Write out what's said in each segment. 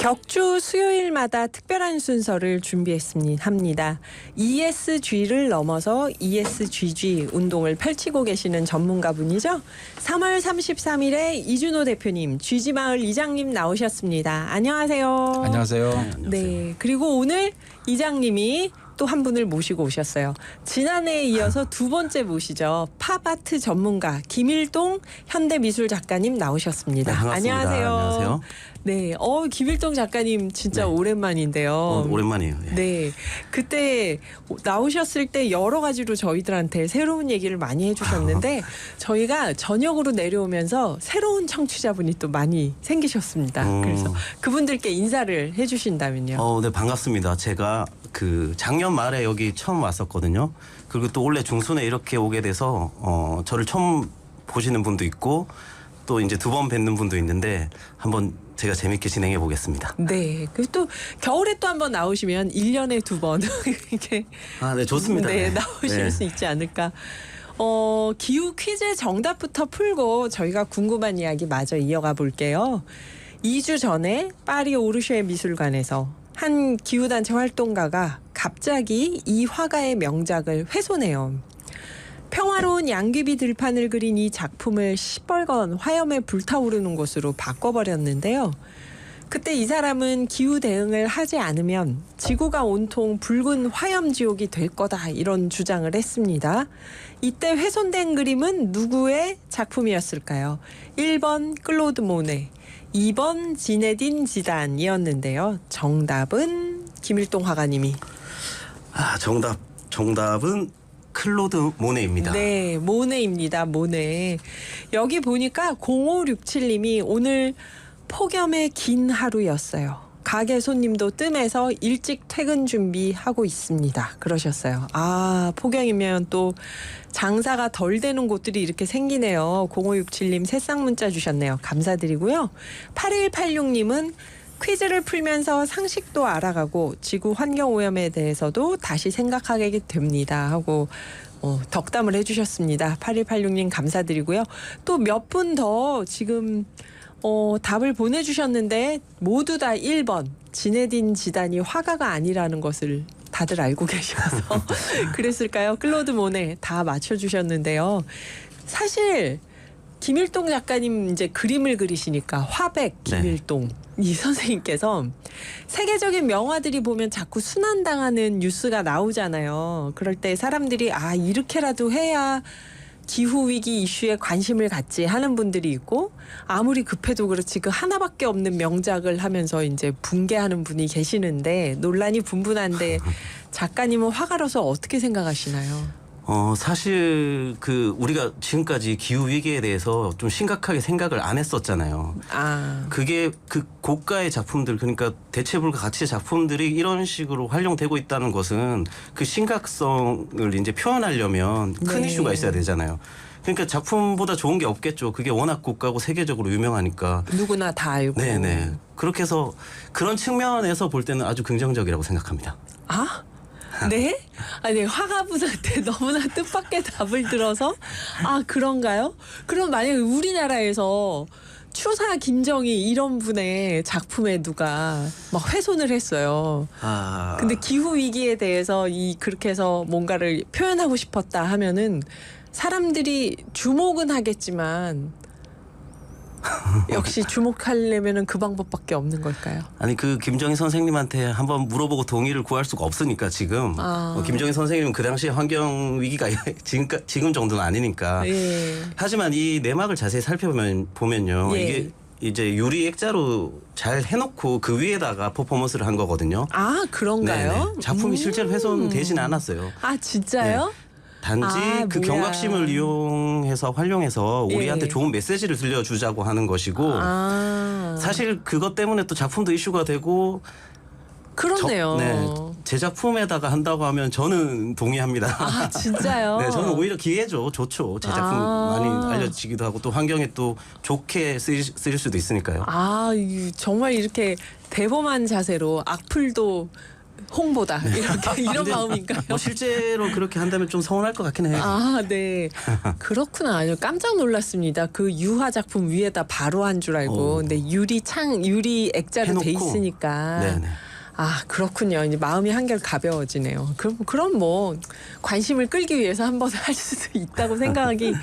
격주 수요일마다 특별한 순서를 준비했습니다. ESG를 넘어서 ESGG 운동을 펼치고 계시는 전문가분이죠. 3월 33일에 이준호 대표님, GG마을 이장님 나오셨습니다. 안녕하세요. 안녕하세요. 네, 그리고 오늘 이장님이 또 한 분을 모시고 오셨어요. 지난해에 이어서 두 번째 모시죠. 팝아트 전문가 김일동 현대미술 작가님 나오셨습니다. 네, 반갑습니다. 안녕하세요. 네, 김일동 작가님 진짜 네. 오랜만인데요. 오랜만이에요. 예. 네, 그때 나오셨을 때 여러 가지로 저희들한테 새로운 얘기를 많이 해주셨는데 저희가 저녁으로 내려오면서 새로운 청취자분이 또 많이 생기셨습니다. 그래서 그분들께 인사를 해주신다면요. 네, 반갑습니다. 제가 그 작년 말에 여기 처음 왔었거든요. 그리고 또 올해 중순에 이렇게 오게 돼서 저를 처음 보시는 분도 있고 또 이제 두 번 뵙는 분도 있는데 한번 제가 재밌게 진행해 보겠습니다. 네, 그리고 또 겨울에 또 한번 나오시면 1년에 두 번 이렇게 네, 좋습니다. 네, 네. 나오실 네. 수 있지 않을까. 기후 퀴즈 정답부터 풀고 저희가 궁금한 이야기 마저 이어가 볼게요. 2주 전에 파리 오르쉐 미술관에서 한 기후단체 활동가가 갑자기 이 화가의 명작을 훼손해요. 평화로운 양귀비 들판을 그린 이 작품을 시뻘건 화염에 불타오르는 곳으로 바꿔버렸는데요. 그때 이 사람은 기후 대응을 하지 않으면 지구가 온통 붉은 화염 지옥이 될 거다 이런 주장을 했습니다. 이때 훼손된 그림은 누구의 작품이었을까요? 1번 클로드 모네, 2번 지네딘 지단이었는데요. 정답은 김일동 화가님이. 정답은 클로드 모네입니다. 네, 모네입니다. 모네. 여기 보니까 0567님이 오늘 폭염의 긴 하루였어요. 가게 손님도 뜸해서 일찍 퇴근 준비하고 있습니다. 그러셨어요. 폭염이면 또 장사가 덜 되는 곳들이 이렇게 생기네요. 0567님 새싹 문자 주셨네요. 감사드리고요. 8186님은 퀴즈를 풀면서 상식도 알아가고 지구 환경 오염에 대해서도 다시 생각하게 됩니다 하고 덕담을 해주셨습니다. 8186님 감사드리고요. 또 몇 분 더 지금 답을 보내주셨는데 모두 다 1번 지네딘 지단이 화가가 아니라는 것을 다들 알고 계셔서 그랬을까요? 클로드 모네 다 맞춰주셨는데요. 사실 김일동 작가님 이제 그림을 그리시니까 화백 김일동 이 선생님께서 세계적인 명화들이 보면 자꾸 순환당하는 뉴스가 나오잖아요. 그럴 때 사람들이 이렇게라도 해야 기후위기 이슈에 관심을 갖지 하는 분들이 있고 아무리 급해도 그렇지 그 하나밖에 없는 명작을 하면서 이제 붕괴하는 분이 계시는데 논란이 분분한데 작가님은 화가로서 어떻게 생각하시나요? 사실 우리가 지금까지 기후 위기에 대해서 좀 심각하게 생각을 안 했었잖아요. 그게 그 고가의 작품들, 그러니까 대체불가 가치의 작품들이 이런 식으로 활용되고 있다는 것은 그 심각성을 이제 표현하려면 큰 이슈가 있어야 되잖아요. 그러니까 작품보다 좋은 게 없겠죠. 그게 워낙 고가고 세계적으로 유명하니까. 누구나 다 알고. 네네. 그렇게 해서 그런 측면에서 볼 때는 아주 긍정적이라고 생각합니다. 네? 아니 화가분한테 너무나 뜻밖의 답을 들어서 그런가요? 그럼 만약에 우리나라에서 추사 김정희 이런 분의 작품에 누가 막 훼손을 했어요. 근데 기후 위기에 대해서 그렇게 해서 뭔가를 표현하고 싶었다 하면은 사람들이 주목은 하겠지만 역시 주목하려면은 그 방법밖에 없는 걸까요? 아니 김정희 선생님한테 한번 물어보고 동의를 구할 수가 없으니까 지금 김정희 선생님은 그 당시에 환경 위기가 지금 정도는 아니니까. 하지만 이 내막을 자세히 살펴보면요. 이게 이제 유리 액자로 잘 해놓고 그 위에다가 퍼포먼스를 한 거거든요. 그런가요? 네네. 작품이 실제로 훼손되지는 않았어요. 진짜요? 네. 단지 그 경각심을 이용해서 활용해서 우리한테 좋은 메시지를 들려주자고 하는 것이고 사실 그것 때문에 또 작품도 이슈가 되고 그러네요. 제 작품에다가 한다고 하면 저는 동의합니다. 진짜요? 네, 저는 오히려 기회죠. 좋죠. 제 작품 많이 알려지기도 하고 또 환경에 또 좋게 쓰일 수도 있으니까요. 정말 이렇게 대범한 자세로 악플도 홍보다 이렇게 이런 근데 마음인가요? 뭐 실제로 그렇게 한다면 좀 서운할 것 같긴 해요. 아, 네. 그렇구나. 아주 깜짝 놀랐습니다. 그 유화 작품 위에다 바로 한 줄 알고. 근데 유리 액자로 돼 해놓고. 있으니까. 네네. 아, 그렇군요. 이제 마음이 한결 가벼워지네요. 그럼 뭐 관심을 끌기 위해서 한번 할 수도 있다고 생각이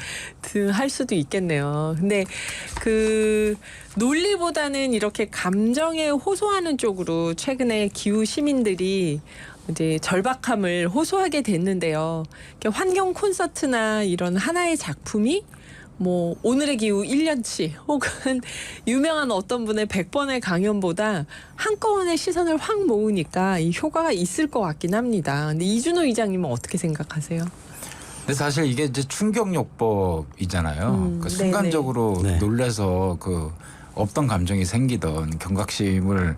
할 수도 있겠네요. 근데 그 논리보다는 이렇게 감정에 호소하는 쪽으로 최근에 기후 시민들이 이제 절박함을 호소하게 됐는데요. 환경 콘서트나 이런 하나의 작품이 뭐 오늘의 기후 1년치 혹은 유명한 어떤 분의 100번의 강연보다 한꺼번에 시선을 확 모으니까 이 효과가 있을 것 같긴 합니다. 근데 이준호 이장님은 어떻게 생각하세요? 근데 사실 이게 이제 충격요법이잖아요. 그 순간적으로 네네. 놀래서 그 없던 감정이 생기던 경각심을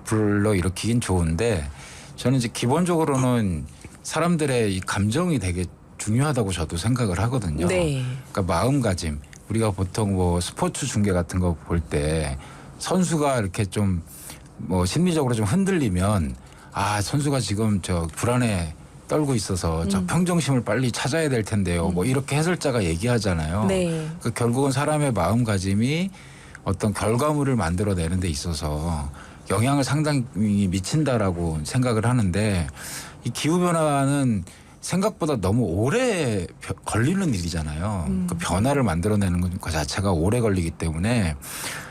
불러일으키긴 좋은데 저는 이제 기본적으로는 사람들의 이 감정이 되게 중요하다고 저도 생각을 하거든요. 네. 그러니까 마음가짐. 우리가 보통 뭐 스포츠 중계 같은 거 볼 때 선수가 이렇게 좀 뭐 심리적으로 좀 흔들리면 아 선수가 지금 저 불안에 떨고 있어서 저 평정심을 빨리 찾아야 될 텐데요. 뭐 이렇게 해설자가 얘기하잖아요. 네. 그 결국은 사람의 마음가짐이 어떤 결과물을 만들어내는 데 있어서 영향을 상당히 미친다라고 생각을 하는데 이 기후변화는 생각보다 너무 오래 걸리는 일이잖아요. 그 변화를 만들어내는 것 자체가 오래 걸리기 때문에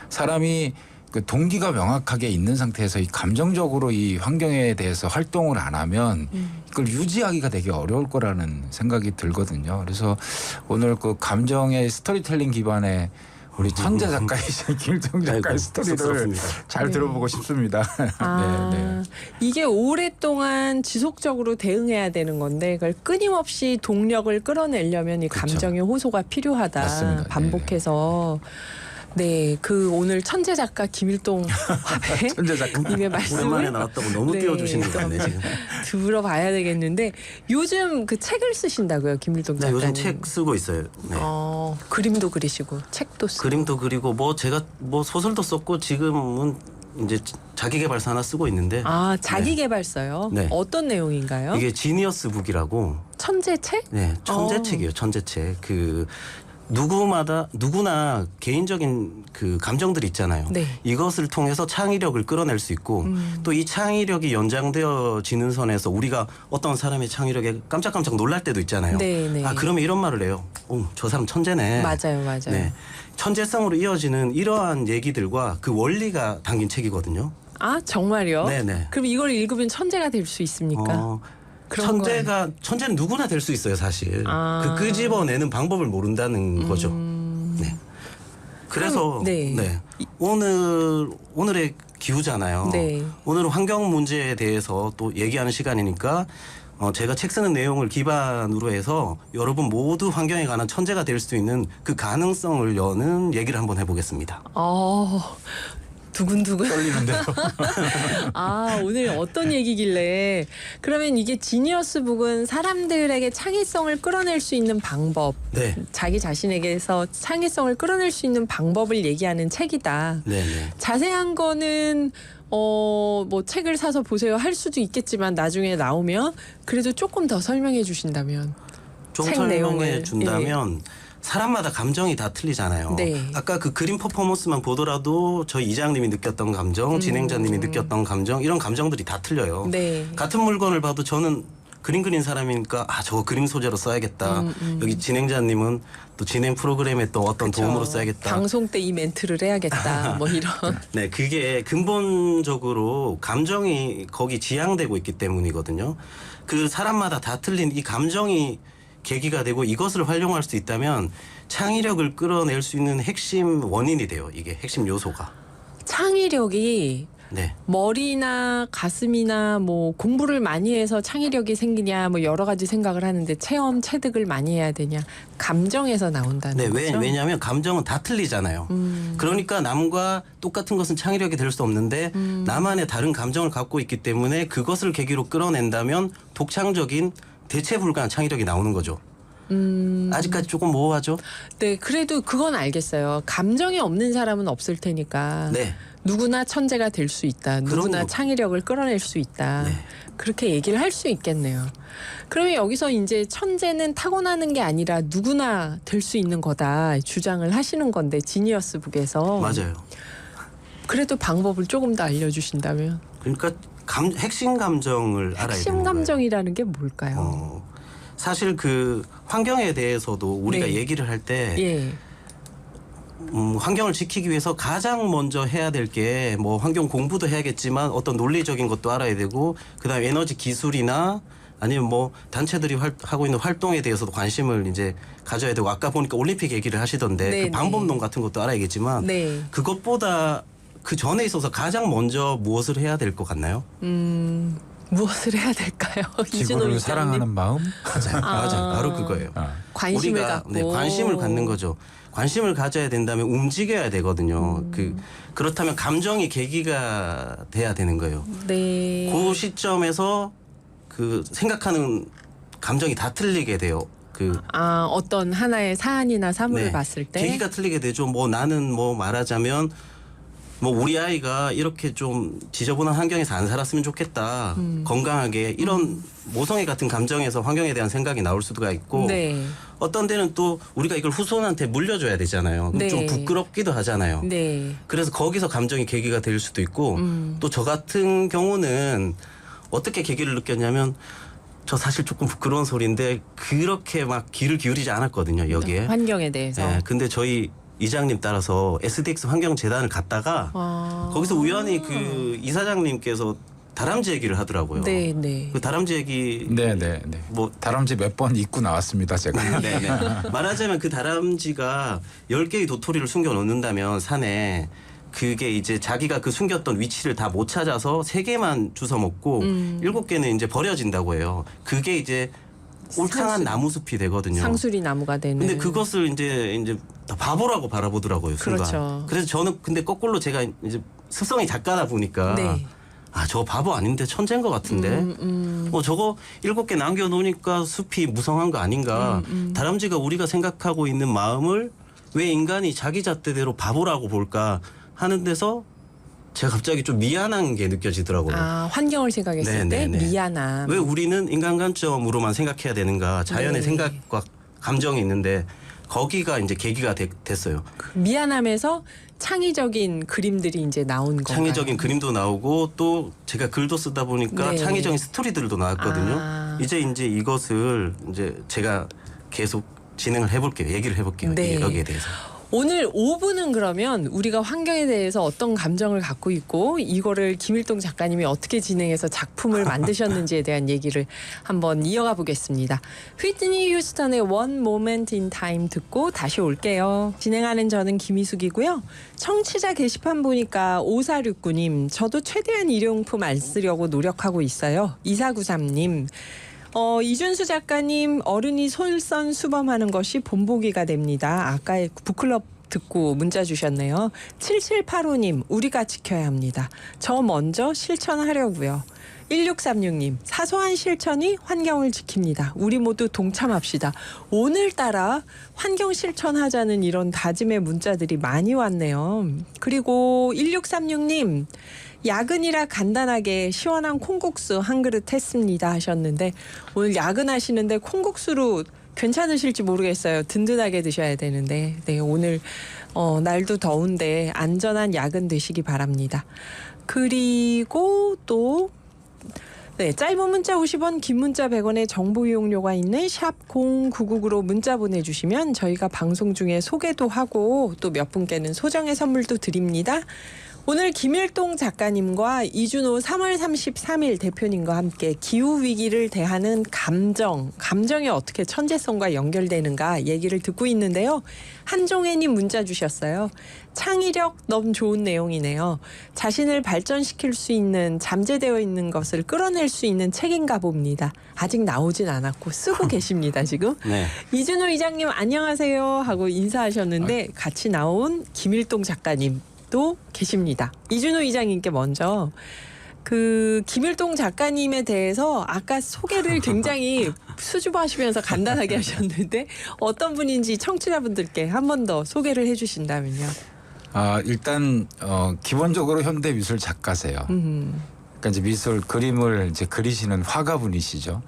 사람이 그 동기가 명확하게 있는 상태에서 이 감정적으로 이 환경에 대해서 활동을 안 하면 이걸 유지하기가 되게 어려울 거라는 생각이 들거든요. 그래서 오늘 그 감정의 스토리텔링 기반의 우리 천재 작가이신 김일동 작가의 아이고, 스토리를 쑥스럽습니다. 잘 네. 들어보고 싶습니다. 아, 네. 이게 오랫동안 지속적으로 대응해야 되는 건데 그걸 끊임없이 동력을 끌어내려면 이 그렇죠. 감정의 호소가 필요하다. 맞습니다. 반복해서. 네, 그 오늘 천재 작가 김일동 화배 천재 작가. 님의 말씀을 오랜만에 나왔다고 너무 네, 띄워주시는 것 좀 같네 지금. 들어봐야 되겠는데 요즘 그 책을 쓰신다고요, 김일동 네, 작가님? 요즘 책 쓰고 있어요. 네. 그림도 그리시고 책도 쓰고. 그림도 그리고 뭐 제가 뭐 소설도 썼고 지금은 이제 자기계발서 하나 쓰고 있는데 아, 자기계발서요? 네. 어떤 내용인가요? 이게 지니어스 북이라고 천재책? 네 천재책이에요. 천재책. 그 누구나 개인적인 그 감정들이 있잖아요. 네. 이것을 통해서 창의력을 끌어낼 수 있고 또 이 창의력이 연장되어지는 선에서 우리가 어떤 사람의 창의력에 깜짝깜짝 놀랄 때도 있잖아요. 네, 네. 아 그러면 이런 말을 해요. 저 사람 천재네. 맞아요. 네. 천재성으로 이어지는 이러한 얘기들과 그 원리가 담긴 책이거든요. 아, 정말요? 네네. 그럼 이걸 읽으면 천재가 될 수 있습니까? 그런 천재는 누구나 될 수 있어요, 사실. 아. 그 끄집어내는 방법을 모른다는 거죠. 네. 그래서 그럼, 네. 오늘의 기후잖아요. 네. 오늘은 환경 문제에 대해서 또 얘기하는 시간이니까 제가 책 쓰는 내용을 기반으로 해서 여러분 모두 환경에 관한 천재가 될 수 있는 그 가능성을 여는 얘기를 한번 해보겠습니다. 두근두근. 떨리는데요. 아, 오늘 어떤 얘기길래. 그러면 이게 지니어스 북은 사람들에게 창의성을 끌어낼 수 있는 방법, 네. 자기 자신에게서 창의성을 끌어낼 수 있는 방법을 얘기하는 책이다. 네네. 자세한 거는 뭐 책을 사서 보세요 할 수도 있겠지만 나중에 나오면 그래도 조금 더 설명해 주신다면. 좀 책 설명해 내용을, 준다면 사람마다 감정이 다 틀리잖아요. 네. 아까 그 그림 퍼포먼스만 보더라도 저희 이장님이 느꼈던 감정, 진행자님이 느꼈던 감정 이런 감정들이 다 틀려요. 네. 같은 물건을 봐도 저는 그림 그린 사람이니까 저거 그림 소재로 써야겠다. 여기 진행자님은 또 진행 프로그램에 또 어떤 그쵸. 도움으로 써야겠다. 방송 때 이 멘트를 해야겠다. 뭐 이런. 네, 그게 근본적으로 감정이 거기 지향되고 있기 때문이거든요. 그 사람마다 다 틀린 이 감정이 계기가 되고 이것을 활용할 수 있다면 창의력을 끌어낼 수 있는 핵심 원인이 돼요. 이게 핵심 요소가. 창의력이 네. 머리나 가슴이나 뭐 공부를 많이 해서 창의력이 생기냐 뭐 여러 가지 생각을 하는데 체험 체득을 많이 해야 되냐 감정에서 나온다는 네, 거죠. 왜냐하면 감정은 다 틀리잖아요. 그러니까 남과 똑같은 것은 창의력이 될 수 없는데 나만의 다른 감정을 갖고 있기 때문에 그것을 계기로 끌어낸다면 독창적인 대체 불가한 창의력이 나오는 거죠. 아직까지 조금 모호하죠? 네, 그래도 그건 알겠어요. 감정이 없는 사람은 없을 테니까. 네. 누구나 천재가 될 수 있다. 누구나 그럼요. 창의력을 끌어낼 수 있다. 네. 그렇게 얘기를 할 수 있겠네요. 그러면 여기서 이제 천재는 타고나는 게 아니라 누구나 될 수 있는 거다 주장을 하시는 건데 지니어스 북에서 맞아요. 그래도 방법을 조금 더 알려주신다면 그러니까 핵심 감정을 알아야 되는 핵심 거예요. 감정이라는 게 뭘까요? 사실 그 환경에 대해서도 우리가 네. 얘기를 할 때 예. 환경을 지키기 위해서 가장 먼저 해야 될 게 뭐 환경 공부도 해야겠지만 어떤 논리적인 것도 알아야 되고 그다음에 에너지 기술이나 아니면 뭐 단체들이 하고 있는 활동에 대해서도 관심을 이제 가져야 되고 아까 보니까 올림픽 얘기를 하시던데 네, 그 방법론 같은 것도 알아야겠지만 네. 그것보다 그 전에 있어서 가장 먼저 무엇을 해야 될 것 같나요? 무엇을 해야 될까요? 이준호 지구를 이사님. 사랑하는 마음. 맞아요. 바로 그거예요. 관심을 우리가 갖고 네, 관심을 갖는 거죠. 관심을 가져야 된다면 움직여야 되거든요. 그렇다면 감정이 계기가 돼야 되는 거예요. 네. 그 시점에서 그 생각하는 감정이 다 틀리게 돼요. 어떤 하나의 사안이나 사물을 네, 봤을 때 계기가 틀리게 되죠. 뭐 나는 뭐 말하자면 뭐 우리 아이가 이렇게 좀 지저분한 환경에서 안 살았으면 좋겠다. 건강하게 이런 모성애 같은 감정에서 환경에 대한 생각이 나올 수가 있고 네. 어떤 데는 또 우리가 이걸 후손한테 물려줘야 되잖아요. 네. 좀 부끄럽기도 하잖아요. 네. 그래서 거기서 감정이 계기가 될 수도 있고 또 저 같은 경우는 어떻게 계기를 느꼈냐면 저 사실 조금 부끄러운 소리인데 그렇게 막 귀를 기울이지 않았거든요. 여기에. 환경에 대해서. 네, 근데 저희 이장님 따라서 SDX 환경재단을 갔다가 거기서 우연히 그 이사장님께서 다람쥐 얘기를 하더라고요. 네, 네. 그 다람쥐 얘기 네네. 뭐 다람쥐 몇 번 입고 나왔습니다 제가. 네네. 말하자면 그 다람쥐가 10개의 도토리를 숨겨 놓는다면 산에 그게 이제 자기가 그 숨겼던 위치를 다 못 찾아서 3개만 주워 먹고 7개는 이제 버려진다고 해요. 그게 이제 울창한 나무숲이 되거든요. 상수리 나무가 되는. 근데 그것을 이제 다 바보라고 바라보더라고요. 순간. 그렇죠. 그래서 저는 근데 거꾸로 제가 이제 습성이 작가다 보니까 네. 저 바보 아닌데 천재인 것 같은데 저거 7개 남겨놓으니까 숲이 무성한 거 아닌가. 다람쥐가 우리가 생각하고 있는 마음을 왜 인간이 자기 잣대대로 바보라고 볼까 하는 데서 제가 갑자기 좀 미안한 게 느껴지더라고요. 환경을 생각했을 때 네네네. 미안함. 왜 우리는 인간 관점으로만 생각해야 되는가. 자연의 네. 생각과 감정이 있는데 거기가 이제 계기가 됐어요. 미안함에서 창의적인 그림들이 이제 나온 건가요? 창의적인 그림도 나오고 또 제가 글도 쓰다 보니까 네. 창의적인 스토리들도 나왔거든요. 이제 이것을 이제 제가 계속 진행을 해볼게요. 얘기를 해볼게요. 네. 여기에 대해서. 오늘 5부는 그러면 우리가 환경에 대해서 어떤 감정을 갖고 있고 이거를 김일동 작가님이 어떻게 진행해서 작품을 만드셨는지에 대한 얘기를 한번 이어가 보겠습니다. 휘트니 휴스턴의 One Moment in Time 듣고 다시 올게요. 진행하는 저는 김희숙이고요. 청취자 게시판 보니까 5469님 저도 최대한 일용품 안 쓰려고 노력하고 있어요. 2493님 이준수 작가님 어른이 솔선수범하는 것이 본보기가 됩니다. 아까 북클럽 듣고 문자 주셨네요. 7785님 우리가 지켜야 합니다. 저 먼저 실천하려고요. 1636님 사소한 실천이 환경을 지킵니다. 우리 모두 동참합시다. 오늘따라 환경 실천하자는 이런 다짐의 문자들이 많이 왔네요. 그리고 1636님 야근이라 간단하게 시원한 콩국수 한 그릇 했습니다 하셨는데 오늘 야근하시는데 콩국수로 괜찮으실지 모르겠어요. 든든하게 드셔야 되는데 네, 오늘 날도 더운데 안전한 야근 되시기 바랍니다. 그리고 또 네, 짧은 문자 50원, 긴 문자 100원의 정보 이용료가 있는 샵 0999로 문자 보내주시면 저희가 방송 중에 소개도 하고 또 몇 분께는 소정의 선물도 드립니다. 오늘 김일동 작가님과 이준호 3월 33일 대표님과 함께 기후위기를 대하는 감정이 어떻게 천재성과 연결되는가 얘기를 듣고 있는데요. 한종혜님 문자 주셨어요. 창의력 너무 좋은 내용이네요. 자신을 발전시킬 수 있는 잠재되어 있는 것을 끌어낼 수 있는 책인가 봅니다. 아직 나오진 않았고 쓰고 계십니다 지금. 네. 이준호 이장님 안녕하세요 하고 인사하셨는데 같이 나온 김일동 작가님 또 계십니다. 이준호 이장님께 먼저 그 김일동 작가님에 대해서 아까 소개를 굉장히 수줍어하시면서 간단하게 하셨는데 어떤 분인지 청취자분들께 한 번 더 소개를 해주신다면요. 일단 기본적으로 현대 미술 작가세요. 그러니까 이제 미술 그림을 이제 그리시는 화가분이시죠.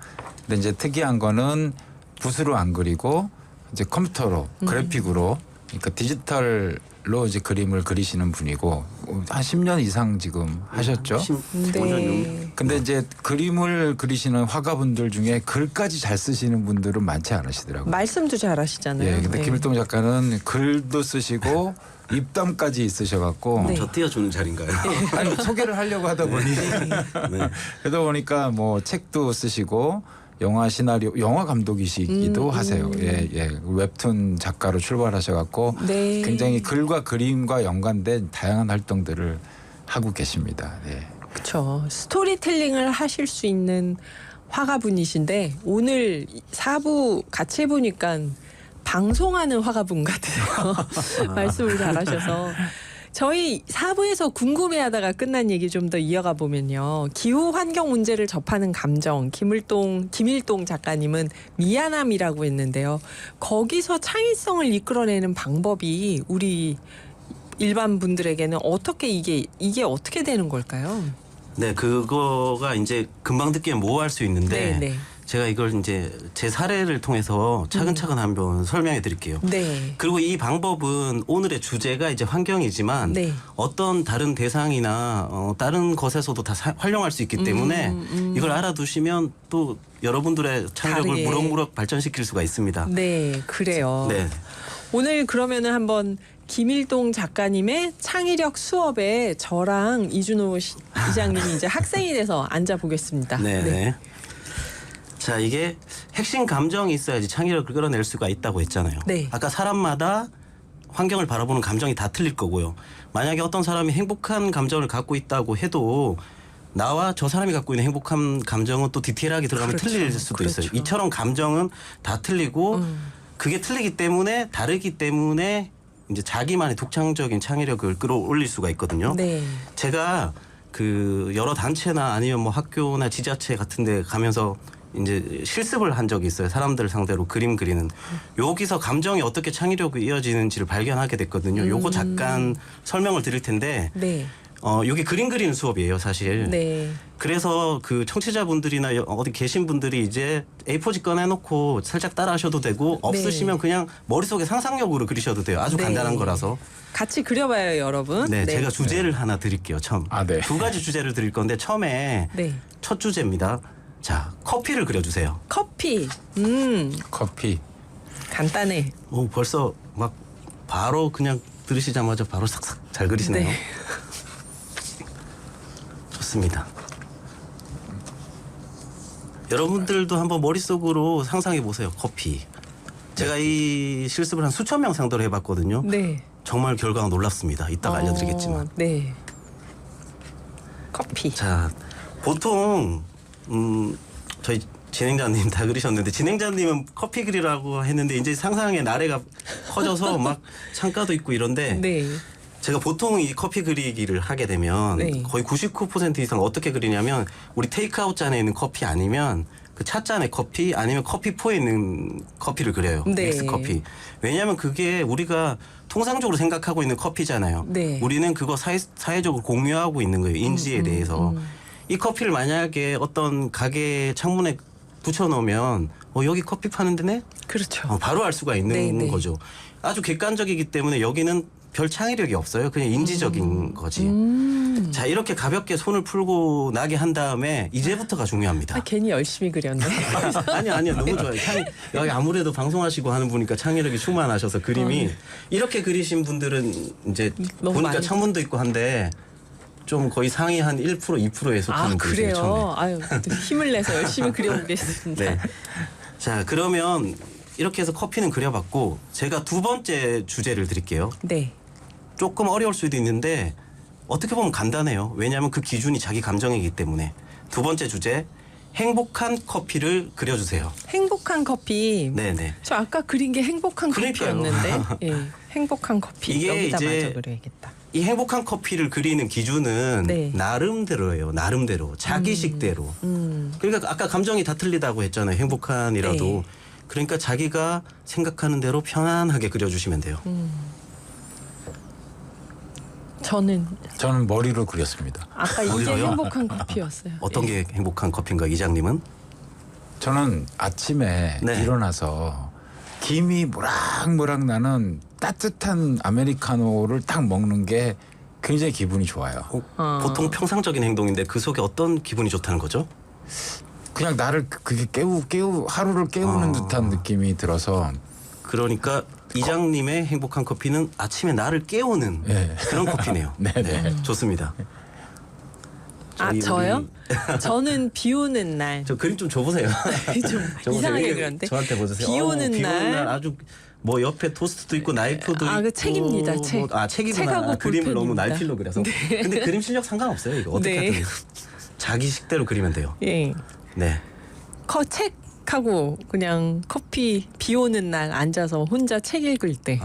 근데 이제 특이한 거는 붓으로 안 그리고 이제 컴퓨터로 그래픽으로 그러니까 디지털로 이제 그림을 그리시는 분이고 한 10년 이상 지금 하셨죠. 5년 근데 이제 그림을 그리시는 화가분들 중에 글까지 잘 쓰시는 분들은 많지 않으시더라고요. 말씀도 잘하시잖아요. 예, 근데 김일동 작가는 글도 쓰시고 입담까지 있으셔갖고 네. 저 띄워주는 자리인가요? 아니 소개를 하려고 하다 보니 네. 그러다 보니까 뭐 책도 쓰시고 영화 시나리오 영화 감독이시기도 하세요. 예, 예. 웹툰 작가로 출발하셔갖고 네. 굉장히 글과 그림과 연관된 다양한 활동들을 하고 계십니다. 예. 그렇죠. 스토리텔링을 하실 수 있는 화가분이신데 오늘 4부 같이 해보니까 방송하는 화가분 같으세요. 말씀을 잘하셔서 저희 4부에서 궁금해하다가 끝난 얘기 좀 더 이어가 보면요. 기후 환경 문제를 접하는 감정 김일동 작가님은 미안함이라고 했는데요. 거기서 창의성을 이끌어내는 방법이 우리 일반 분들에게는 어떻게 이게 어떻게 되는 걸까요? 네, 그거가 이제 금방 듣기엔 모호할 수 있는데 네. 제가 이걸 이제 제 사례를 통해서 차근차근 한번 설명해 드릴게요. 네. 그리고 이 방법은 오늘의 주제가 이제 환경이지만 네. 어떤 다른 대상이나 다른 것에서도 다 활용할 수 있기 때문에 이걸 알아두시면 또 여러분들의 창의력을 다르게. 무럭무럭 발전시킬 수가 있습니다. 네, 그래요. 네. 오늘 그러면은 한번 김일동 작가님의 창의력 수업에 저랑 이준호 이장님이 이제 학생이 돼서 앉아 보겠습니다. 네. 자, 이게 핵심 감정이 있어야지 창의력을 끌어낼 수가 있다고 했잖아요. 네. 아까 사람마다 환경을 바라보는 감정이 다 틀릴 거고요. 만약에 어떤 사람이 행복한 감정을 갖고 있다고 해도 나와 저 사람이 갖고 있는 행복한 감정은 또 디테일하게 들어가면 그렇죠. 틀릴 수도 있어요. 그렇죠. 이처럼 감정은 다 틀리고 그게 틀리기 때문에 다르기 때문에 이제 자기만의 독창적인 창의력을 끌어올릴 수가 있거든요. 네. 제가 그 여러 단체나 아니면 뭐 학교나 지자체 같은 데 가면서 이제 실습을 한 적이 있어요. 사람들 상대로 그림 그리는. 여기서 감정이 어떻게 창의력이 이어지는지를 발견하게 됐거든요. 요거 잠깐 설명을 드릴 텐데 네. 여기 그림 그리는 수업이에요, 사실. 네. 그래서 그 청취자분들이나 어디 계신 분들이 이제 A4지 꺼내놓고 살짝 따라하셔도 되고 없으시면 그냥 머릿속에 상상력으로 그리셔도 돼요. 아주 네. 간단한 거라서. 같이 그려봐요, 여러분. 네, 제가 주제를 하나 드릴게요. 처음. 네. 두 가지 주제를 드릴 건데 처음에 네. 첫 주제입니다. 자, 커피를 그려주세요. 커피. 커피. 간단해. 벌써 막 바로 그냥 들으시자마자 바로 싹싹 잘 그리시네요. 네. 좋습니다. 여러분들도 한번 머릿속으로 상상해 보세요. 커피. 제가 이 실습을 한 수천 명 상대로 해봤거든요. 네. 정말 결과가 놀랍습니다. 이따가 알려드리겠지만. 네. 커피. 자, 보통 저희 진행자님 다 그리셨는데 진행자님은 커피 그리라고 했는데 이제 상상의 나래가 커져서 막 창가도 있고 이런데 네. 제가 보통 이 커피 그리기를 하게 되면 네. 거의 99% 이상 어떻게 그리냐면 우리 테이크아웃 잔에 있는 커피 아니면 그 찻잔의 커피 아니면 커피포에 있는 커피를 그려요. 네. 믹스 커피. 왜냐하면 그게 우리가 통상적으로 생각하고 있는 커피잖아요. 네. 우리는 그거 사회적으로 공유하고 있는 거예요. 인지에 대해서. 이 커피를 만약에 어떤 가게 창문에 붙여놓으면 여기 커피 파는 데네? 그렇죠. 바로 알 수가 있는 네, 네. 거죠. 아주 객관적이기 때문에 여기는 별 창의력이 없어요. 그냥 인지적인 거지. 자, 이렇게 가볍게 손을 풀고 나게 한 다음에 이제부터가 중요합니다. 괜히 열심히 그렸네. 아니요. 너무 좋아요. 여기 아무래도 방송하시고 하는 분이니까 창의력이 충만하셔서 그림이 이렇게 그리신 분들은 이제 너무 보니까 많이. 창문도 있고 한데 좀 거의 상위 한 1% 2%에 속하는 분이세요. 처음에. 그래요. 아유, 힘을 내서 열심히 그려보겠습니다. 네. 자, 그러면 이렇게 해서 커피는 그려봤고 제가 두 번째 주제를 드릴게요. 네. 조금 어려울 수도 있는데 어떻게 보면 간단해요. 왜냐하면 그 기준이 자기 감정이기 때문에. 두 번째 주제, 행복한 커피를 그려주세요. 행복한 커피. 네네. 저 아까 그린 게 행복한 그러니까요. 커피였는데. 예. 행복한 커피. 이게 여기다 이제 마저 그려야겠다. 이 행복한 커피를 그리는 기준은 네. 나름대로예요. 나름대로. 자기식대로. 그러니까 아까 감정이 다 틀리다고 했잖아요. 행복한이라도. 네. 그러니까 자기가 생각하는 대로 편안하게 그려주시면 돼요. 저는 머리로 그렸습니다. 아까 이게 머리로요? 행복한 커피였어요. 어떤 게 행복한 커피인가 이장님은? 저는 아침에 네. 일어나서 김이 모락모락 나는 따뜻한 아메리카노를 딱 먹는 게 굉장히 기분이 좋아요. 보통 평상적인 행동인데 그 속에 어떤 기분이 좋다는 거죠? 그냥 나를 그게 하루를 깨우는 듯한 느낌이 들어서. 그러니까 이장님의 행복한 커피는 아침에 나를 깨우는 네. 그런 커피네요. 네네. 좋습니다. 아, 저요? 저는 비 오는 날. 저 그림 좀 줘보세요. 좀 이상하게 그렸는데. 저한테 보세요. 비 오는 비 오는 날. 아주 뭐 옆에 토스트도 있고 나이프도 있고. 그 책입니다. 책. 책이구나. 책하고 그림을 너무 볼펜입니다. 날필로 그려서. 근데 그림 실력 상관없어요. 이거 어떻게 네. 하든 자기 식대로 그리면 돼요. 예. 네. 책하고 그냥 커피 비 오는 날 앉아서 혼자 책 읽을 때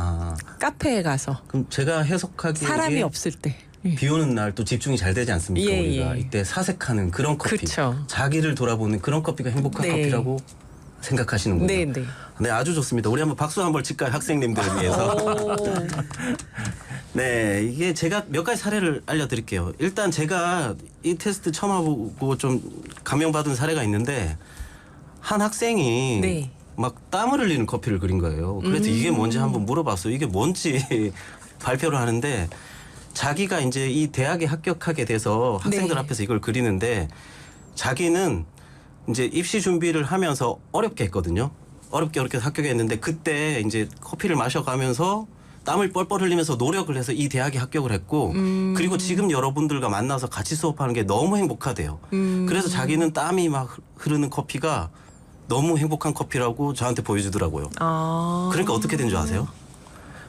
카페에 가서 그럼 제가 해석하기에 사람이 없을 때. 예. 비 오는 날 또 집중이 잘 되지 않습니까? 예, 우리가 예. 이때 사색하는 그런 커피, 그쵸. 자기를 돌아보는 그런 커피가 행복한 네. 커피라고 생각하시는군요. 네, 네. 네, 아주 좋습니다. 우리 한번 박수 한번 칠까요, 학생님들을 위해서? 네, 이게 제가 몇 가지 사례를 알려드릴게요. 일단 제가 이 테스트 처음 하고 좀 감명받은 사례가 있는데 한 학생이 네. 막 땀을 흘리는 커피를 그린 거예요. 그래서 이게 뭔지 한번 물어봤어요. 이게 뭔지 발표를 하는데 자기가 이제 이 대학에 합격하게 돼서 학생들 네. 앞에서 이걸 그리는데 자기는 이제 입시 준비를 하면서 어렵게 했거든요. 어렵게 합격했는데 그때 이제 커피를 마셔가면서 땀을 뻘뻘 흘리면서 노력을 해서 이 대학에 합격을 했고 그리고 지금 여러분들과 만나서 같이 수업하는 게 너무 행복하대요. 그래서 자기는 땀이 막 흐르는 커피가 너무 행복한 커피라고 저한테 보여주더라고요. 그러니까 어떻게 된 줄 아세요?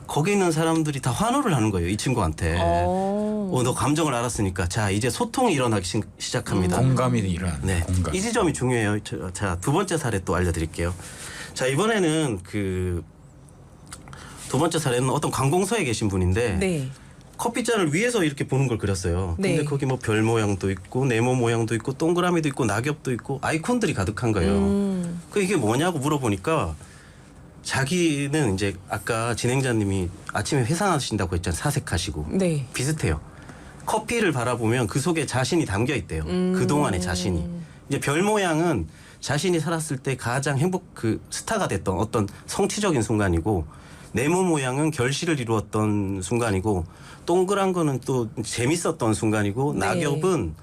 거기 있는 사람들이 다 환호를 하는 거예요. 이 친구한테. 너 감정을 알았으니까 자 이제 소통이 일어나기 시작합니다. 공감이 일어나는. 네, 공감. 이 지점이 중요해요. 자, 두 번째 사례 또 알려드릴게요. 자, 이번에는 그 두 번째 사례는 어떤 관공서에 계신 분인데 네. 커피잔을 위에서 이렇게 보는 걸 그렸어요. 네. 근데 거기 뭐 별 모양도 있고 네모 모양도 있고 동그라미도 있고 낙엽도 있고 아이콘들이 가득한 거예요. 그 이게 뭐냐고 물어보니까 자기는 이제 아까 진행자님이 아침에 회상하신다고 했잖아요. 사색하시고. 네. 비슷해요. 커피를 바라보면 그 속에 자신이 담겨 있대요. 그동안의 자신이. 이제 별 모양은 자신이 살았을 때 가장 그 스타가 됐던 어떤 성취적인 순간이고 네모 모양은 결실을 이루었던 순간이고 동그란 거는 또 재밌었던 순간이고 네. 낙엽은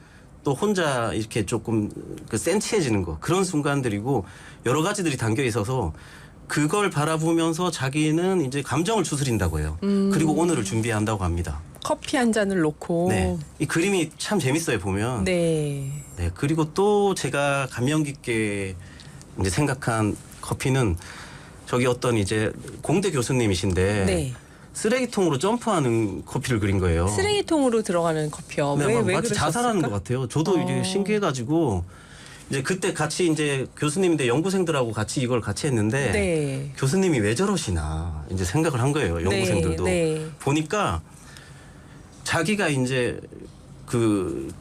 또 혼자 이렇게 조금 그 센치해지는 거 그런 순간들이고 여러 가지들이 담겨 있어서 그걸 바라보면서 자기는 이제 감정을 추스린다고 해요. 그리고 오늘을 준비한다고 합니다. 커피 한 잔을 놓고. 네. 이 그림이 참 재밌어요, 보면. 네. 네. 그리고 또 제가 감명 깊게 이제 생각한 커피는 저기 어떤 이제 공대 교수님이신데 네. 쓰레기통으로 점프하는 커피를 그린 거예요. 쓰레기통으로 들어가는 커피요. 네, 왜 마치 그러셨을까? 자살하는 것 같아요. 저도 이제 신기해가지고 이제 그때 같이 이제 교수님인데 연구생들하고 같이 이걸 같이 했는데 네. 교수님이 왜 저러시나 이제 생각을 한 거예요. 연구생들도 네. 보니까 자기가 이제 그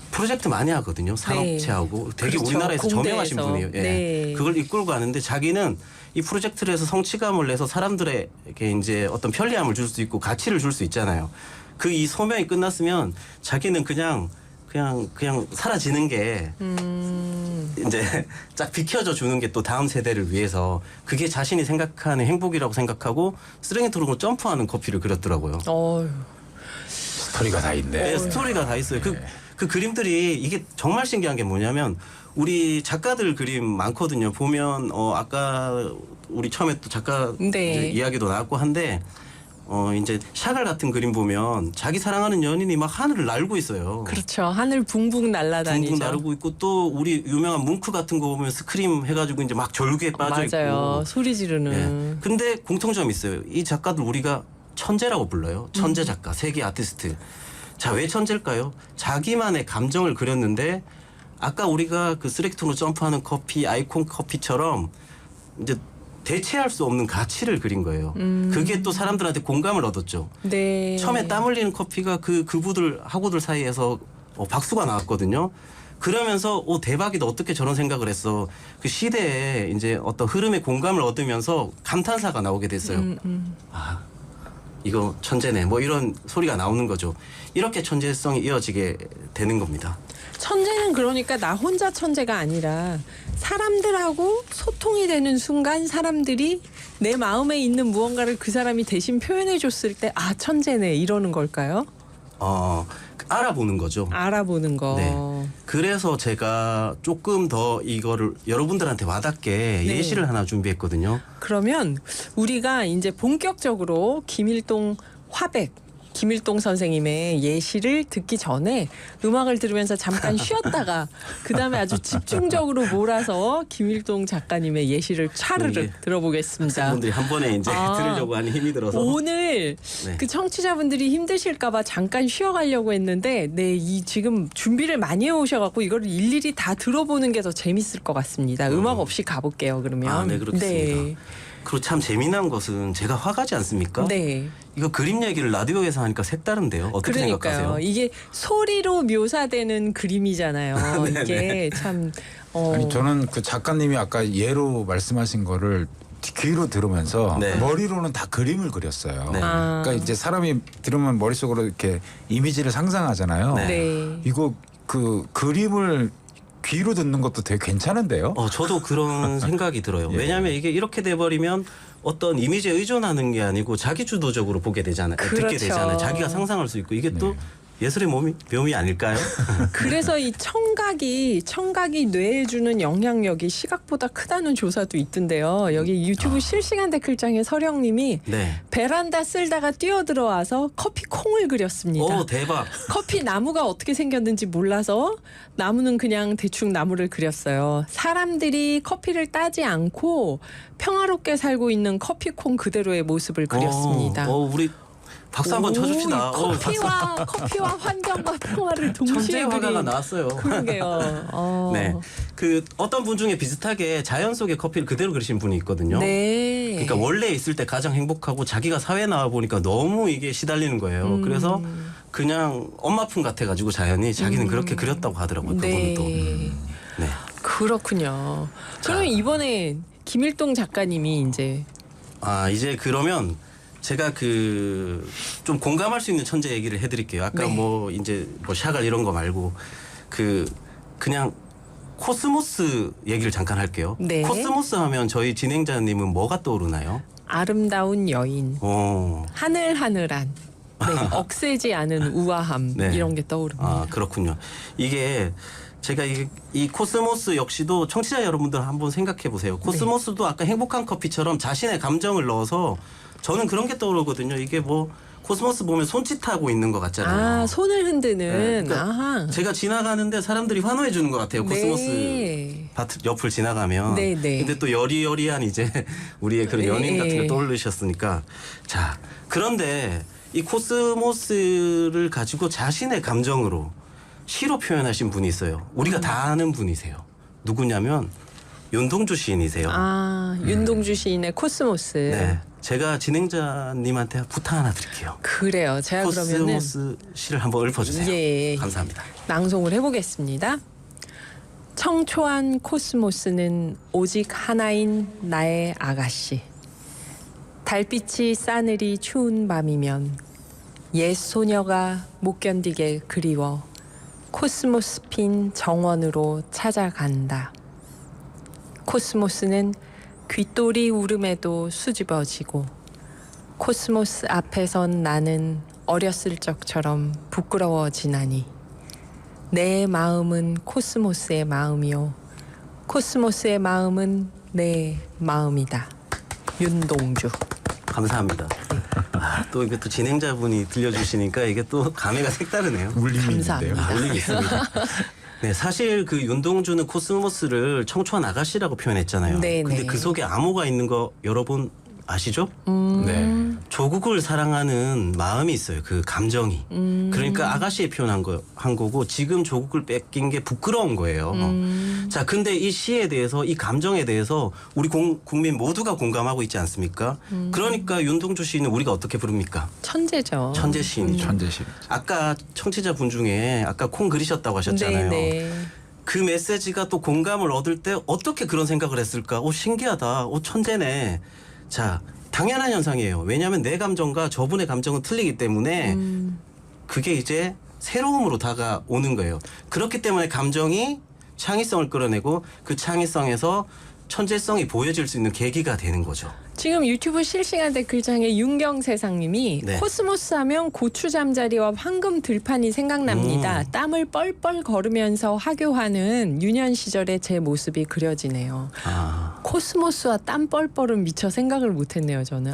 프로젝트 많이 하거든요. 산업체하고 되게 그렇죠. 우리나라에서 저명하신 공대에서. 분이에요. 예. 네. 그걸 이끌고 가는데 자기는 이 프로젝트를 해서 성취감을 내서 사람들에게 이제 어떤 편리함을 줄 수 있고 가치를 줄 수 있잖아요. 그 이 소명이 끝났으면 자기는 그냥 사라지는 게 이제 딱 비켜져 주는 게 또 다음 세대를 위해서 그게 자신이 생각하는 행복이라고 생각하고 쓰레기통으로 점프하는 커피를 그렸더라고요. 스토리가 다 있네. 네, 스토리가 다 있어요. 그 그림들이 이게 정말 신기한 게 뭐냐면 우리 작가들 그림 많거든요. 보면 아까 우리 처음에 또 작가 네. 이제 이야기도 나왔고 한데 이제 샤갈 같은 그림 보면 자기 사랑하는 연인이 막 하늘을 날고 있어요. 그렇죠. 하늘 붕붕 날아다니죠. 붕붕 나르고 있고 또 우리 유명한 뭉크 같은 거 보면 스크림 해가지고 이제 막 절규에 빠져 맞아요. 있고. 소리 지르는. 예. 근데 공통점이 있어요. 이 작가들 우리가 천재라고 불러요. 천재 작가, 세계 아티스트. 자, 왜 천재일까요? 자기만의 감정을 그렸는데 아까 우리가 그 쓰레기통으로 점프하는 커피, 아이콘 커피처럼 이제 대체할 수 없는 가치를 그린 거예요. 그게 또 사람들한테 공감을 얻었죠. 네. 처음에 땀 흘리는 커피가 그부들 하고들 사이에서 박수가 나왔거든요. 그러면서 대박이다. 어떻게 저런 생각을 했어. 그 시대에 이제 어떤 흐름에 공감을 얻으면서 감탄사가 나오게 됐어요. 아, 이거 천재네 뭐 이런 소리가 나오는 거죠. 이렇게 천재성이 이어지게 되는 겁니다. 천재는 그러니까 나 혼자 천재가 아니라 사람들하고 소통이 되는 순간 사람들이 내 마음에 있는 무언가를 그 사람이 대신 표현해 줬을 때 아 천재네 이러는 걸까요? 알아보는 거죠. 알아보는 거. 네. 그래서 제가 조금 더 이거를 여러분들한테 와닿게 네. 예시를 하나 준비했거든요. 그러면 우리가 이제 본격적으로 김일동 화백 김일동 선생님의 예시를 듣기 전에 음악을 들으면서 잠깐 쉬었다가 그다음에 아주 집중적으로 몰아서 김일동 작가님의 예시를 차르르 이게 들어보겠습니다. 학생분들이 한 번에 이제 들으려고 하는 힘이 들어서 오늘 네. 그 청취자분들이 힘드실까봐 잠깐 쉬어가려고 했는데 이 지금 준비를 많이 해오셔갖고 이걸 일일이 다 들어보는 게 더 재밌을 것 같습니다. 음악 없이 가볼게요. 그러면. 네, 그렇습니다. 그리고 참 재미난 것은 제가 화가지 않습니까? 네. 이거 그림 얘기를 라디오에서 하니까 색다른데요. 어떻게 그러니까요. 생각하세요? 이게 소리로 묘사되는 그림이잖아요. 이게 참. 아니 저는 그 작가님이 아까 예로 말씀하신 거를 귀로 들으면서 네. 머리로는 다 그림을 그렸어요. 네. 그러니까 이제 사람이 들으면 머릿속으로 이렇게 이미지를 상상하잖아요. 네. 네. 이거 그 그림을 귀로 듣는 것도 되게 괜찮은데요. 저도 그런 생각이 들어요. 예. 왜냐하면 이게 이렇게 돼버리면 어떤 이미지에 의존하는 게 아니고 자기 주도적으로 보게 되잖아요. 듣게 그렇죠. 되잖아요. 자기가 상상할 수 있고 이게 또 네. 예술의 묘미 아닐까요? 그래서 이 청각이 뇌에 주는 영향력이 시각보다 크다는 조사도 있던데요. 여기 유튜브 실시간 댓글창에 서령님이 네. 베란다 쓸다가 뛰어들어와서 커피 콩을 그렸습니다. 오 대박. 커피 나무가 어떻게 생겼는지 몰라서 나무는 그냥 대충 나무를 그렸어요. 사람들이 커피를 따지 않고 평화롭게 살고 있는 커피콩 그대로의 모습을 그렸습니다. 우리 박수 한번 쳐줍시다. 커피와 환경과 평화를 동시에 천재 화가가 그린. 나왔어요. 그러게요. 네, 그 어떤 분 중에 비슷하게 자연 속의 커피를 그대로 그리신 분이 있거든요. 네. 그러니까 원래 있을 때 가장 행복하고 자기가 사회에 나와 보니까 너무 이게 시달리는 거예요. 그래서 그냥 엄마품 같아가지고 자연이 자기는 그렇게 그렸다고 하더라고요. 그분도. 네. 그렇군요. 그러면 이번에 김일동 작가님이 이제 그러면 제가 그 좀 공감할 수 있는 천재 얘기를 해드릴게요. 아까 네. 뭐 이제 뭐 샤갈 이런 거 말고 그냥 코스모스 얘기를 잠깐 할게요. 네. 코스모스 하면 저희 진행자님은 뭐가 떠오르나요? 아름다운 여인, 하늘하늘한, 네, 억세지 않은 우아함 네. 이런 게 떠오릅니다. 그렇군요. 이게 제가 이 코스모스 역시도 청취자 여러분들 한번 생각해 보세요. 코스모스도 아까 행복한 커피처럼 자신의 감정을 넣어서 저는 그런 게 떠오르거든요. 이게 뭐 코스모스 보면 손짓하고 있는 것 같잖아요. 손을 흔드는. 네, 그러니까 아하. 제가 지나가는데 사람들이 환호해 주는 것 같아요. 코스모스 네. 밭 옆을 지나가면. 네, 네. 근데 또 여리여리한 이제 우리의 그런 연인 네. 같은 걸 떠올리셨으니까. 자, 그런데 이 코스모스를 가지고 자신의 감정으로 시로 표현하신 분이 있어요. 우리가 다 아는 분이세요. 누구냐면 윤동주 시인이세요. 윤동주 시인의 코스모스. 네. 제가 진행자님한테 부탁 하나 드릴게요. 그래요. 제가 그러면은 코스모스 시를 한번 읊어주세요. 예. 감사합니다. 낭송을 해보겠습니다. 청초한 코스모스는 오직 하나인 나의 아가씨. 달빛이 싸늘이 추운 밤이면 옛 소녀가 못 견디게 그리워 코스모스 핀 정원으로 찾아간다. 코스모스는 귓돌이 울음에도 수줍어지고 코스모스 앞에선 나는 어렸을 적처럼 부끄러워지나니 내 마음은 코스모스의 마음이요 코스모스의 마음은 내 마음이다. 윤동주. 감사합니다. 또 이게 또 진행자분이 들려주시니까 이게 또 감회가 색다르네요. 울림이 감사합니다. 있는데요. 울림이 있습니다. 네, 사실 그 윤동주는 코스모스를 청초한 아가씨라고 표현했잖아요. 네네. 근데 그 속에 암호가 있는 거 여러분 아시죠? 네. 조국을 사랑하는 마음이 있어요. 그 감정이. 그러니까 아가씨에 표현한 한 거고 지금 조국을 뺏긴 게 부끄러운 거예요. 자, 근데 이 시에 대해서 이 감정에 대해서 우리 국민 모두가 공감하고 있지 않습니까? 그러니까 윤동주 시인은 우리가 어떻게 부릅니까? 천재죠. 천재 시인이죠. 천재시. 아까 청취자분 중에 아까 콩 그리셨다고 하셨잖아요. 네네. 그 메시지가 또 공감을 얻을 때 어떻게 그런 생각을 했을까? 신기하다. 천재네. 자, 당연한 현상이에요. 왜냐하면 내 감정과 저분의 감정은 틀리기 때문에 그게 이제 새로움으로 다가오는 거예요. 그렇기 때문에 감정이 창의성을 끌어내고 그 창의성에서 천재성이 보여질 수 있는 계기가 되는 거죠. 지금 유튜브 실시간 댓글창에 윤경세상님이 네. 코스모스 하면 고추 잠자리와 황금 들판이 생각납니다. 땀을 뻘뻘 걸으면서 하교하는 유년 시절의 제 모습이 그려지네요. 아. 코스모스와 땀 뻘뻘은 미처 생각을 못했네요. 저는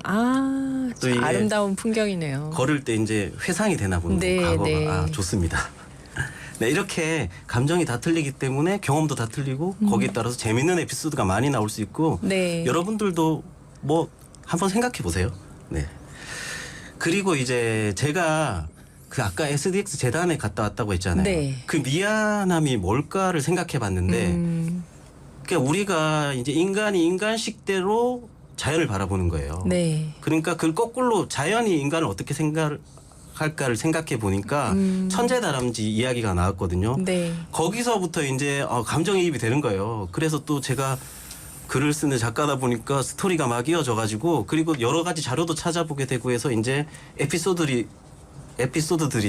또 이게 아름다운 풍경이네요. 걸을 때 이제 회상이 되나 보는 네, 과거가 네. 좋습니다. 네, 이렇게 감정이 다 틀리기 때문에 경험도 다 틀리고 거기에 따라서 재밌는 에피소드가 많이 나올 수 있고 네. 여러분들도 뭐 한번 생각해 보세요. 네. 그리고 이제 제가 그 아까 SDX 재단에 갔다 왔다고 했잖아요. 네. 그 미안함이 뭘까를 생각해 봤는데 그러니까 우리가 이제 인간이 인간식대로 자연을 바라보는 거예요. 네. 그러니까 그걸 거꾸로 자연이 인간을 어떻게 생각할까를 생각해 보니까 천재다람쥐 이야기가 나왔거든요. 네. 거기서부터 이제 감정이입이 되는 거예요. 그래서 또 제가 글을 쓰는 작가다 보니까 스토리가 막 이어져 가지고 그리고 여러 가지 자료도 찾아보게 되고 해서 이제 에피소드들이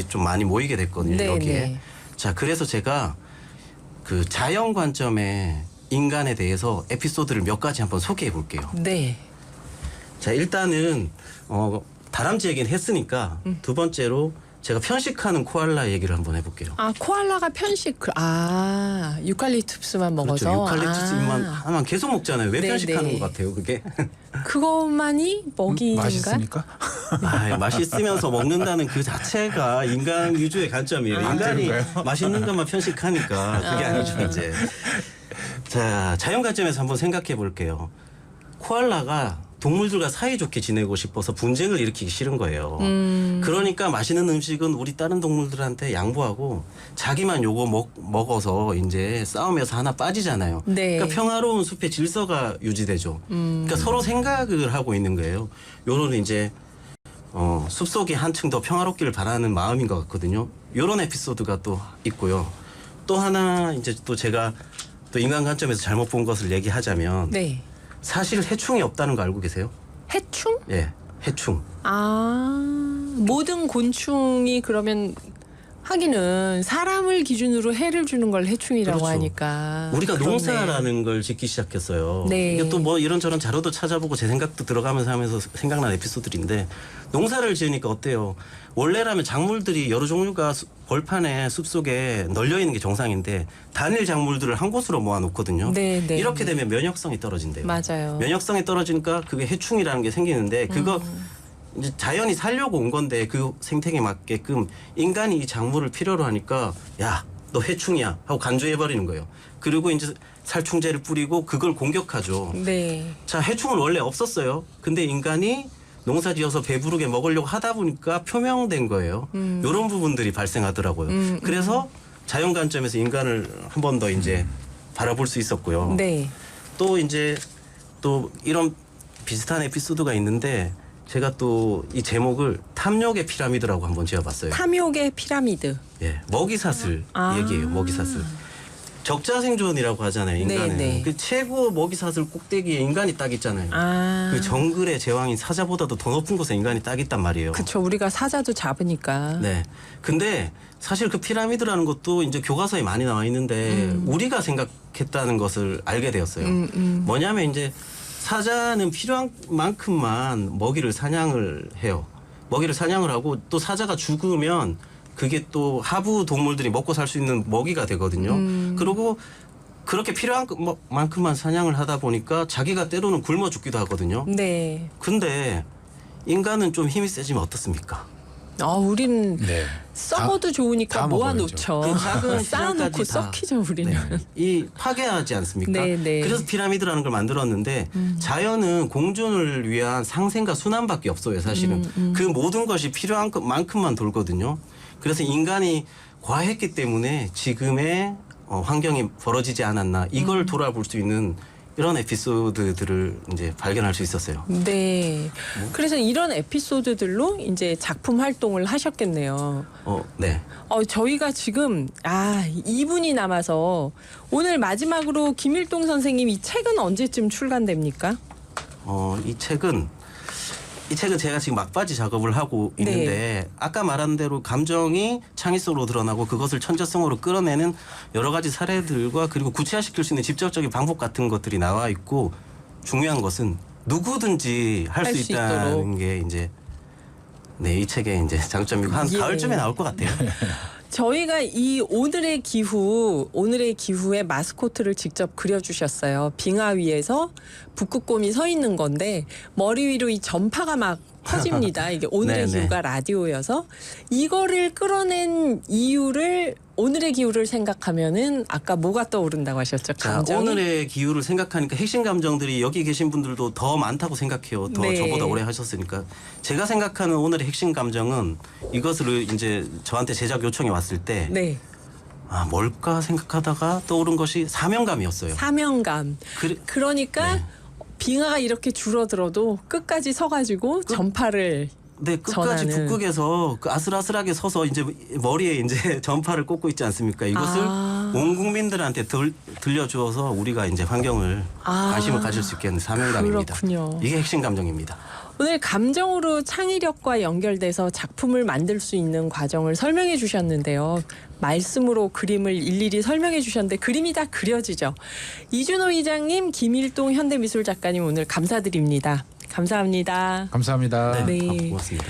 좀 많이 모이게 됐거든요. 네, 여기에. 네. 자, 그래서 제가 그 자연 관점의 인간에 대해서 에피소드를 몇 가지 한번 소개해 볼게요. 네. 자, 일단은 다람쥐 얘기는 했으니까 두 번째로 제가 편식하는 코알라 얘기를 한번 해볼게요. 아, 코알라가 편식 유칼립투스만 먹어서 그렇죠. 유칼립투스 잎만 하나만 계속 먹잖아요. 왜 네, 편식하는 네. 것 같아요, 그게? 그것만이 먹이인가? 맛있으니까? 맛있으면서 먹는다는 그 자체가 인간 위주의 관점이에요. 인간이 그런가요? 맛있는 것만 편식하니까 그게 아니죠, 이제. 자, 자연 관점에서 한번 생각해 볼게요. 코알라가 동물들과 사이좋게 지내고 싶어서 분쟁을 일으키기 싫은 거예요. 그러니까 맛있는 음식은 우리 다른 동물들한테 양보하고 자기만 요거 먹어서 이제 싸우면서 하나 빠지잖아요. 네. 그러니까 평화로운 숲의 질서가 유지되죠. 그러니까 서로 생각을 하고 있는 거예요. 요런 이제 숲속이 한층 더 평화롭기를 바라는 마음인 것 같거든요. 요런 에피소드가 또 있고요. 또 하나 이제 또 제가 또 인간 관점에서 잘못 본 것을 얘기하자면 네. 사실 해충이 없다는 거 알고 계세요? 해충? 예, 해충. 모든 곤충이 그러면 하기는 사람을 기준으로 해를 주는 걸 해충이라고 그렇죠. 하니까 우리가 그렇네. 농사라는 걸 짓기 시작했어요. 네. 이게 또 뭐 이런저런 자료도 찾아보고 제 생각도 들어가면서 하면서 생각난 에피소드인데 농사를 지으니까 어때요? 원래라면 작물들이 여러 종류가 벌판에 숲속에 널려 있는 게 정상인데 단일 작물들을 한 곳으로 모아놓거든요. 네, 네, 이렇게 네. 되면 면역성이 떨어진대요. 맞아요. 면역성이 떨어지니까 그게 해충이라는 게 생기는데 그거 이제 자연이 살려고 온 건데 그 생태계에 맞게끔 인간이 이 작물을 필요로 하니까 야, 너 해충이야 하고 간주해 버리는 거예요. 그리고 이제 살충제를 뿌리고 그걸 공격하죠. 네. 자, 해충은 원래 없었어요. 근데 인간이 농사지어서 배부르게 먹으려고 하다 보니까 표명된 거예요. 이런 부분들이 발생하더라고요. 그래서 자연 관점에서 인간을 한 번 더 이제 바라볼 수 있었고요. 네. 또 이제 또 이런 비슷한 에피소드가 있는데 제가 또 이 제목을 탐욕의 피라미드라고 한번 지어봤어요. 탐욕의 피라미드. 예, 먹이사슬 아. 얘기예요. 먹이사슬. 적자생존이라고 하잖아요. 인간은. 네, 네. 그 최고 먹이사슬 꼭대기에 인간이 딱 있잖아요. 그 정글의 제왕인 사자보다도 더 높은 곳에 인간이 딱 있단 말이에요. 그쵸. 우리가 사자도 잡으니까. 네. 근데 사실 그 피라미드라는 것도 이제 교과서에 많이 나와 있는데 우리가 생각했다는 것을 알게 되었어요. 뭐냐면 이제 사자는 필요한 만큼만 먹이를 사냥을 해요. 먹이를 사냥을 하고 또 사자가 죽으면 그게 또 하부 동물들이 먹고 살 수 있는 먹이가 되거든요. 그리고 그렇게 필요한 만큼만 사냥을 하다 보니까 자기가 때로는 굶어 죽기도 하거든요. 네. 근데 인간은 좀 힘이 세지면 어떻습니까? 우리는 네. 썩어도 좋으니까 다 모아놓죠. 그 작은 쌓아놓고 시장까지 다. 썩히죠 우리는. 네. 이 파괴하지 않습니까? 네, 네. 그래서 피라미드라는 걸 만들었는데 자연은 공존을 위한 상생과 순환밖에 없어요. 사실은 그 모든 것이 필요한 만큼만 돌거든요. 그래서 인간이 과했기 때문에 지금의 환경이 벌어지지 않았나 이걸 돌아볼 수 있는 이런 에피소드들을 이제 발견할 수 있었어요. 네. 그래서 이런 에피소드들로 이제 작품 활동을 하셨겠네요. 네. 저희가 지금 2분이 남아서 오늘 마지막으로 김일동 선생님 이 책은 언제쯤 출간됩니까? 이 책은 이 책은 제가 지금 막바지 작업을 하고 있는데 네. 아까 말한 대로 감정이 창의성으로 드러나고 그것을 천재성으로 끌어내는 여러 가지 사례들과 그리고 구체화시킬 수 있는 직접적인 방법 같은 것들이 나와 있고 중요한 것은 누구든지 할 할 수 수 있다는 있도록. 게 이제 네, 이 책의 이제 장점이고 한 예. 가을쯤에 나올 것 같아요. 저희가 이 오늘의 기후의 마스코트를 직접 그려주셨어요. 빙하 위에서 북극곰이 서 있는 건데 머리 위로 이 전파가 막 퍼집니다. 이게 오늘의 네네. 기후가 라디오여서 이거를 끌어낸 이유를 오늘의 기후를 생각하면은 아까 뭐가 떠오른다고 하셨죠? 자, 감정이? 오늘의 기후를 생각하니까 핵심 감정들이 여기 계신 분들도 더 많다고 생각해요. 더 네. 저보다 오래 하셨으니까. 제가 생각하는 오늘의 핵심 감정은 이것을 이제 저한테 제작 요청이 왔을 때 네, 아, 뭘까 생각하다가 떠오른 것이 사명감이었어요. 사명감. 그러니까 네. 빙하가 이렇게 줄어들어도 끝까지 서가지고 전파를 네, 끝까지 전하는. 북극에서 그 아슬아슬하게 서서 이제 머리에 이제 전파를 꽂고 있지 않습니까? 이것을 온 국민들한테 들려주어서 우리가 이제 환경을 관심을 가질 수 있게 하는 사명감입니다. 그렇군요. 이게 핵심 감정입니다. 오늘 감정으로 창의력과 연결돼서 작품을 만들 수 있는 과정을 설명해 주셨는데요. 말씀으로 그림을 일일이 설명해 주셨는데 그림이 다 그려지죠. 이준호 이장님, 김일동 현대미술 작가님 오늘 감사드립니다. 감사합니다. 감사합니다. 네. 고맙습니다.